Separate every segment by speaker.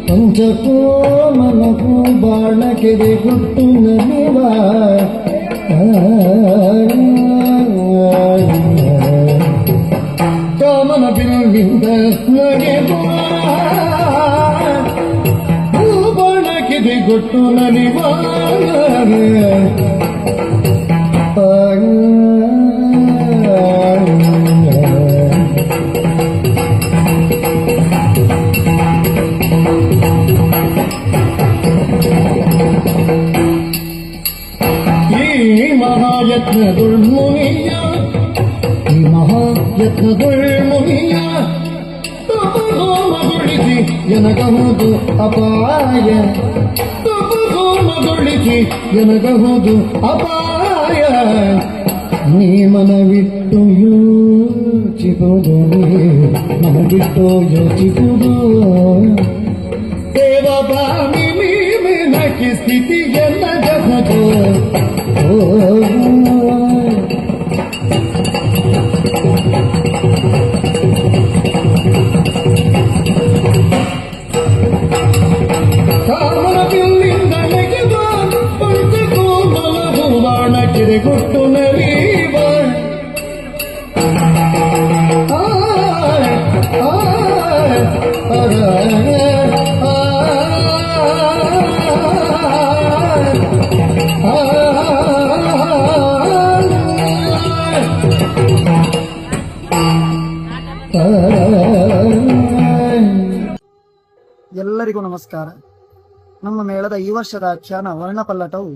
Speaker 1: ಪಂಚಕೋಮಲಕು ಬಾಣಕೆರೆ ಗುಟ್ಟು ನಲಿವ ಕಾಮನ ಬಿರುವಿಂದ ನಗೆವ ಬಾಣಕೆರೆ ಗುಟ್ಟು ನಲಿವ ಮಹಾಯತ್ನದುಳ್ಮುನಿಯ ತಪೋಮಗೊಳಿಸಿ ಎನಗಹುದು ಅಪಾಯ ತಪೋಮಗೊಳಿಸಿ ಎನಗಹುದು ಅಪಾಯ ನೀ ಮನವಿಟ್ಟು ಯೋಚಿಸುವುದು ಮನವಿಟ್ಟು ಯೋಚಿಸುವುದು ದೇವಭಾಮಿ ನೀನಕ್ಕೆ ಸ್ಥಿತಿ ಎಲ್ಲ ಜಗತ್ತು ಕಾಮನಬಿಲ್ಲಿಂದ ನೆಗೆದ ಪಂಚಕೋಮಲವು ಬಾಣಕೆರೆ ಗುಟ್ಟು ನಲಿವ
Speaker 2: ಎಲ್ಲರಿಗೂ ನಮಸ್ಕಾರ. ನಮ್ಮ ಮೇಳದ ಈ ವರ್ಷದ ಆಖ್ಯಾನ ವರ್ಣಪಲ್ಲಟವು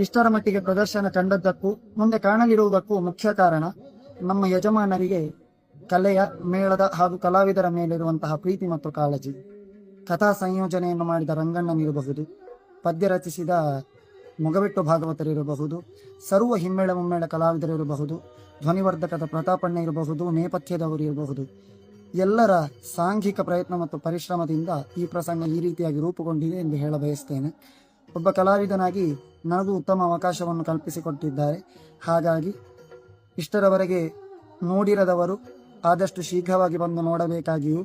Speaker 2: ಇಷ್ಟರ ಮಟ್ಟಿಗೆ ಪ್ರದರ್ಶನ ಕಂಡದ್ದಕ್ಕೂ ಮುಂದೆ ಕಾಣಲಿರುವುದಕ್ಕೂ ಮುಖ್ಯ ಕಾರಣ ನಮ್ಮ ಯಜಮಾನರಿಗೆ ಕಲೆಯ, ಮೇಳದ ಹಾಗೂ ಕಲಾವಿದರ ಮೇಲಿರುವಂತಹ ಪ್ರೀತಿ ಮತ್ತು ಕಾಳಜಿ. ಕಥಾ ಸಂಯೋಜನೆಯನ್ನು ಮಾಡಿದ ರಂಗಣ್ಣನಿರಬಹುದು, ಪದ್ಯ ರಚಿಸಿದ ಮೊಗಬೆಟ್ಟು ಭಾಗವತರಿರಬಹುದು, ಸರ್ವ ಹಿಮ್ಮೇಳ ಮುಮ್ಮೇಳ ಕಲಾವಿದರಿರಬಹುದು, ಧ್ವನಿವರ್ಧಕದ ಪ್ರತಾಪಣ್ಣ ಇರಬಹುದು, ನೇಪಥ್ಯದವರು ಇರಬಹುದು. ಎಲ್ಲರ ಸಾಂಘಿಕ ಪ್ರಯತ್ನ ಮತ್ತು ಪರಿಶ್ರಮದಿಂದ ಈ ಪ್ರಸಂಗ ಈ ರೀತಿಯಾಗಿ ರೂಪುಗೊಂಡಿದೆ ಎಂದು ಹೇಳ ಬಯಸ್ತೇನೆ. ಒಬ್ಬ ಕಲಾವಿದನಾಗಿ ನನಗೂ ಉತ್ತಮ ಅವಕಾಶವನ್ನು ಕಲ್ಪಿಸಿಕೊಟ್ಟಿದ್ದಾರೆ. ಹಾಗಾಗಿ ಇಷ್ಟರವರೆಗೆ ನೋಡಿರದವರು ಆದಷ್ಟು ಶೀಘ್ರವಾಗಿ ಬಂದು ನೋಡಬೇಕಾಗಿಯೂ,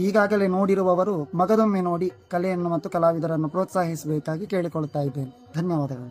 Speaker 2: ಈಗಾಗಲೇ ನೋಡಿರುವವರು ಮಗದೊಮ್ಮೆ ನೋಡಿ ಕಲೆಯನ್ನು ಮತ್ತು ಕಲಾವಿದರನ್ನು ಪ್ರೋತ್ಸಾಹಿಸಬೇಕಾಗಿ ಕೇಳಿಕೊಳ್ಳುತ್ತಾ ಇದ್ದೇನೆ. ಧನ್ಯವಾದಗಳು.